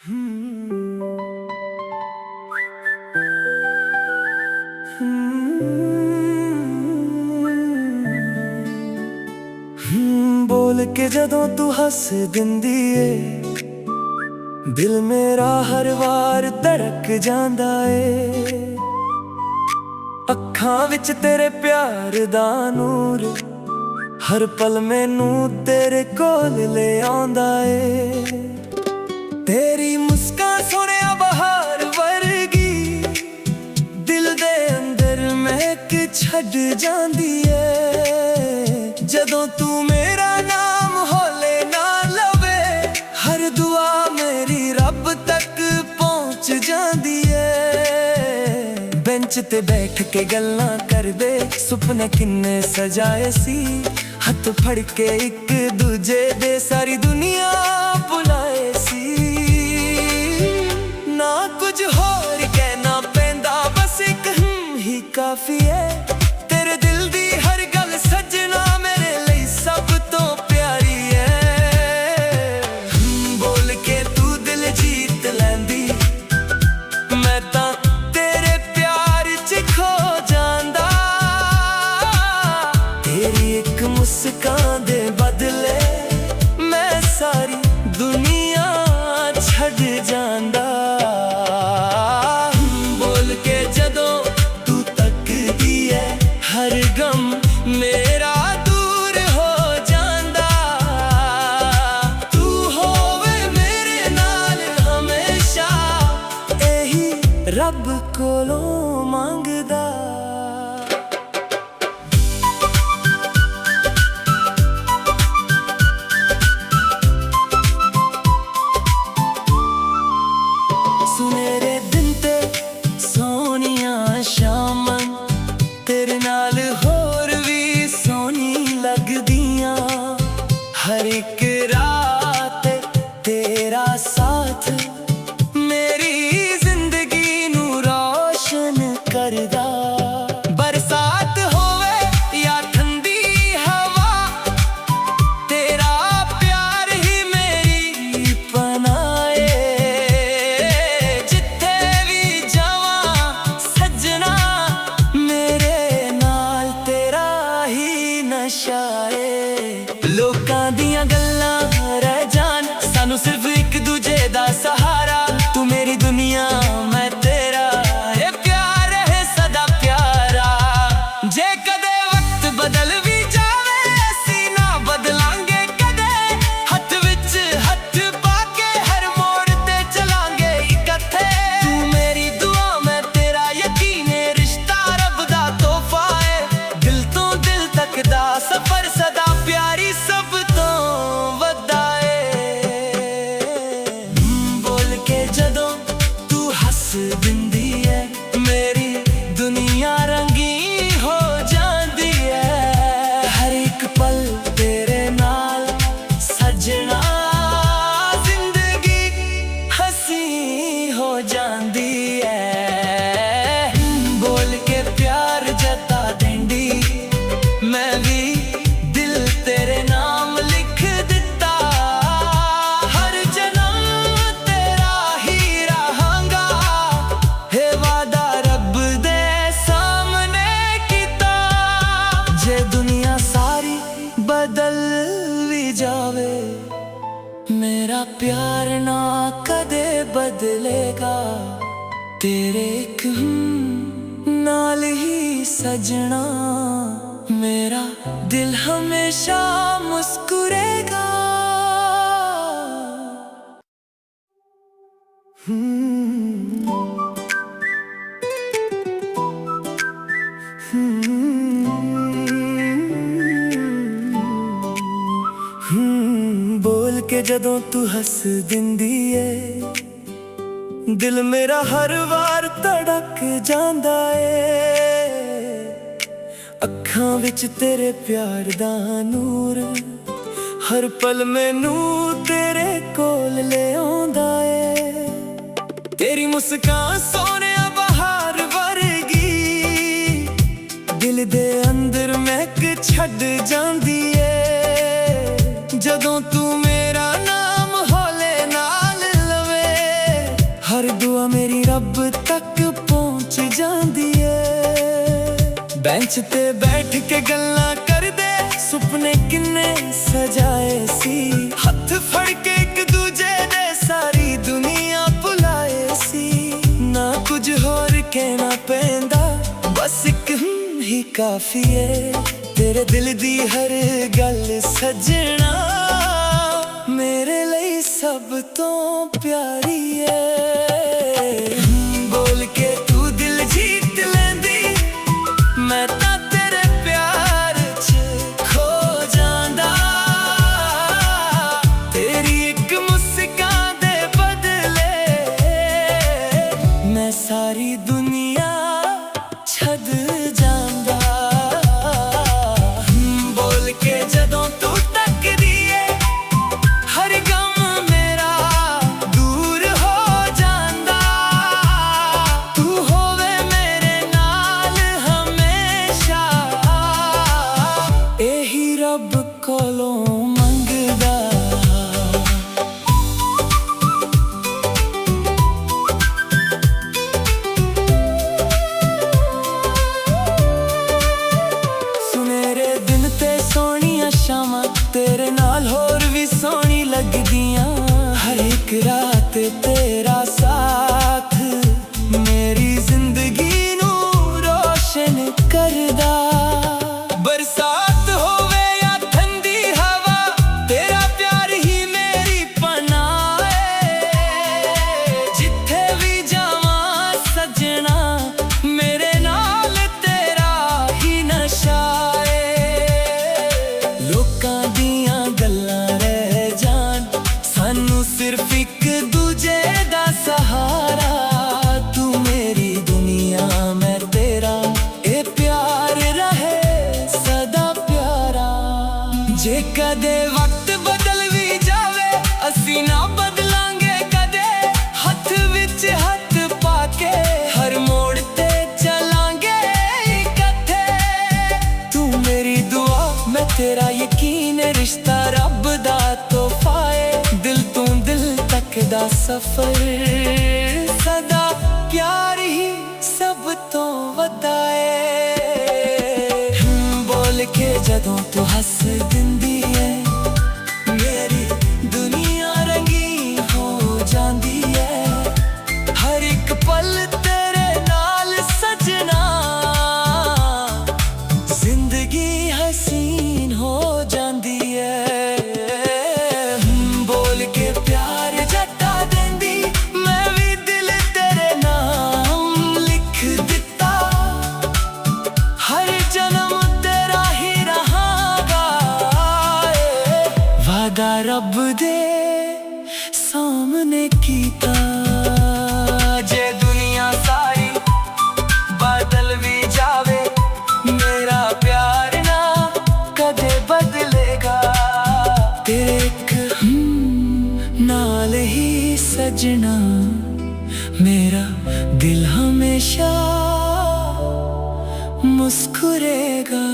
हम्म, बोल के जदों तू हस दिंदी ए दिल मेरा हर वार धड़क जांदा ए। ਅੱਖਾਂ ਵਿੱਚ तेरे प्यार दा ਨੂਰ हर पल मैनू तेरे कोल ले आंदा ए। तेरी मुस्कान सोहणिया बहार वर्गी दिल दे अंदर महक छड्ड जांदी ए। जदों तू मेरा नाम होले ना लवे हर दुआ मेरी रब तक पहुंच जांदी ए। बेंच ते बैठ के गल्लां करदे सुपने किन्ने सजाए सी हथ फड़ के एक दूजे दे सारी दुनिया बुलाए सी। ना कुछ होर कहना पैंदा बस एक ही काफी है। तेरे दिल दी हर गल सजना मेरे लिए सब तो प्यारी है। बोल के तू दिल जीत लैंदी मैं तां तेरे प्यार च खो जांदा। तेरी एक मुस्कान दे बदले मैं सारी दुनिया छड़ जांदा। बोल के जदों तू तकदी है हर गम मेरा दूर हो जांदा। तू होवे मेरे नाल हमेशा एही रब कोलों मंगदा। सुनेरे दिन ते सोनिया शामां तेरे नाल होर भी सोनी लगदियां। हर एक रात तेरा साथ मेरी जिंदगी नू रोशन करदा। बरसात होवे या ठंडी हवा तेरा प्यार ही मेरी पनाह ए। जिथे भी जावां सजना मेरे नाल तेरा ही नशा ए। लोकां दियां गल्लां रह जान सानू सिर्फ एक दूजे दा सहारा। तू मेरी दुनिया मैं तेरा ये प्यार है सदा प्यारा। जे कदे वक्त बदल भी जावे असी ना बदलांगे कदे हथ विच हथ पाके हर मोड़ ते चलांगे इकट्ठे। तू मेरी दुआ मैं तेरा यकीन है रिश्ता रब दा तोहफा है। दिल तो दिल तक दा सफर सदा प्यारी सब तो वड्डा है। बोल के जदों तू हस दिंदी है मेरी दुनिया रंगी हो जांदी है। हर एक पल तेरे नाल सजना जिंदगी हसी हो जांदी है। बोल के प्यार जता देंदी मैं भी दिल तेरे नाम लिख दिता। हर जन्म तेरा ही रहांगा हे वादा रब दे सामने कीता। जे दुनिया सारी बदल भी जावे मेरा प्यार ना कदे बदलेगा। तेरे एक नाल ही सजना मेरा दिल हमेशा मुस्कुरेगा। बोल के जदों तू हस दिंदी ए दिल मेरा हर वार धड़क जांदा ए। ਅੱਖਾਂ ਵਿੱਚ तेरे प्यार दा ਨੂਰ हर पल मैनू तेरे कोल ले आंदा ए। तेरी मुस्कान सोहणिया बहार वर्गी दिल दे अंदर महक छड्ड जांदी ए। जदों तू मेरा नाम होले नाल लवे ਰੱਬ ਤੱਕ ਪਹੁੰਚ ਜਾਂਦੀ ਏ। ਬੈਂਚ ਤੇ ਬੈਠ ਕੇ ਗੱਲਾਂ ਕਰਦੇ ਸੁਪਨੇ ਕਿੰਨੇ ਸਜਾਏ ਸੀ। ਹੱਥ ਫੜ ਕੇ ਇੱਕ ਦੂਜੇ ਦੇ ਸਾਰੀ ਦੁਨੀਆ ਭੁਲਾਏ ਸੀ। ਨਾ ਕੁਝ ਹੋਰ ਕਹਿਣਾ ਪੈਂਦਾ, ਬਸ ਇੱਕ ਹੀ ਕਾਫੀ ਏ। ਤੇਰੇ ਦਿਲ ਦੀ ਹਰ ਗੱਲ ਸੱਜਣਾ ਮੇਰੇ ਲਈ ਸਭ ਤੋਂ ਪਿਆਰੀ ਏ। ਬੋਲ ਕੇ ਤੂੰ ਦਿਲ ਜੀਤ ਲੈਂਦੀ, ਮੈਂ ਤਾਂ ਤੇਰੇ ਪਿਆਰ 'ਚ ਖੋ ਜਾਂਦਾ। ਤੇਰੀ ਇੱਕ ਮੁਸਕਾਨ ਦੇ ਬਦਲੇ ਮੈਂ ਸਾਰੀ ਦੁਨੀਆ ਛੱਡ ਜਾਂਦਾ। ਬੋਲ ਕੇ ਜਦੋਂ ਤੂੰ ਤੱਕਦੀ ਏ, ਹਰ ਗਮ ਮੇਰਾ ਦੂਰ ਹੋ ਜਾਂਦਾ। ਤੂੰ ਹੋਵੇ ਮੇਰੇ ਨਾਲ ਹਮੇਸ਼ਾ, ਇਹੀ ਰੱਬ ਕੋਲੋਂ ਮੰਗਦਾ। ਸੁਨਹਿਰੇ ਦਿਨ ਤੇ ਸੋਹਣੀਆਂ ਸ਼ਾਮਾਂ ਤੇਰੇ ਨਾਲ ਹੋਰ ਵੀ ਸੋਹਣੀ ਲੱਗਦੀਆਂ। ਹਰ ਇੱਕ ਰਾਤ ਤੇਰਾ ਸਾਥ ਮੇਰੀ ਜ਼ਿੰਦਗੀ ਨੂੰ ਰੋਸ਼ਨ ਕਰਦਾ। ਬਰਸਾਤ ਹੋਵੇ ਜਾਂ ਠੰਡੀ ਹਵਾ, ਤੇਰਾ ਪਿਆਰ ਹੀ ਮੇਰੀ ਪਨਾਹ ਏ। ਜਿੱਥੇ ਵੀ ਜਾਵਾਂ ਸੱਜਣਾ ਮੇਰੇ ਨਾਲ ਤੇਰਾ ਹੀ ਨਸ਼ਾ ਏ। ਲੋਕਾਂ ਦੀਆਂ ਗੱਲਾਂ ਰਹਿ ਜਾਣ, ਸਾਨੂੰ ਸਿਰਫ ਇੱਕ ਦੂਜੇ ਦਾ ਸਹਾਰਾ। ਤੂੰ ਮੇਰੀ ਦੁਨੀਆ ਮੈਂ ਤੇਰਾ, ਇਹ ਪਿਆਰ ਰਹੇ ਸਦਾ ਪਿਆਰਾ। ਜੇ ਕਦੇ ਵਕਤ ਬਦਲ ਵੀ ਜਾਵੇ, ਅਸੀਂ ਨਾ ਬਦਲਾਂਗੇ ਕਦੇ। ਹੱਥ ਵਿੱਚ ਹੱਥ ਪਾ ਕੇ ਹਰ ਮੋੜ ਤੇ ਚੱਲਾਂਗੇ ਇਕੱਠੇ। ਤੂੰ ਮੇਰੀ ਦੁਆ ਮੈਂ ਤੇਰਾ ਯਕੀਨ, ਰਿਸ਼ਤਾ ਰੱਬ ਦਾ ਤੋਹਫਾ ਏ। ਦਿਲ ਤੋਂ ਦਿਲ ਤੱਕ ਦਾ ਸਫ਼ਰ, ਸਦਾ ਪਿਆਰ ਹੀ ਸਭ ਤੋਂ ਵੱਡਾ ਏ। ਬੋਲ ਕੇ ਜਦੋਂ ਤੂੰ ਹੱਸ ਦਿੰਦੀ ਏ, ਮੇਰੀ ਦੁਨੀਆ ਰੰਗੀਨ ਹੋ ਜਾਂਦੀ ਏ। ਹਰ ਇੱਕ ਪਲ ਤੇਰੇ ਨਾਲ ਸਜਣਾ, ਜ਼ਿੰਦਗੀ ਹਸੀਨ ਹੋ ਜਾਂਦੀ ਏ। ਬੋਲ ਕੇ ਪਿਆਰ ਜਤਾ ਦਿੰਦੀ, ਮੈਂ ਵੀ ਦਿਲ ਤੇਰੇ ਨਾਮ ਲਿਖ ਦਿੱਤਾ। ਹਰ ਜਨਮ ਤੇਰਾ ਹੀ ਰਹਾਂਗਾ ਏ। ਵਾਦਾ ਰੱਬ ਦੇ ਸਾਹਮਣੇ ਕੀਤਾ। ਜੇ ਦੁਨੀਆ ਸਾਰੀ ਬਦਲ ਵੀ ਜਾਵੇ, ਮੇਰਾ ਪਿਆਰ ਨਾ ਕਦੇ ਬਦਲੇਗਾ। ਤੇਰੇ ਇੱਕ ਨਾਲ ਹੀ ਸਜਣਾ ਮੇਰਾ ਦਿਲ ਹਮੇਸ਼ਾ ਮੁਸਕਰੇਗਾ।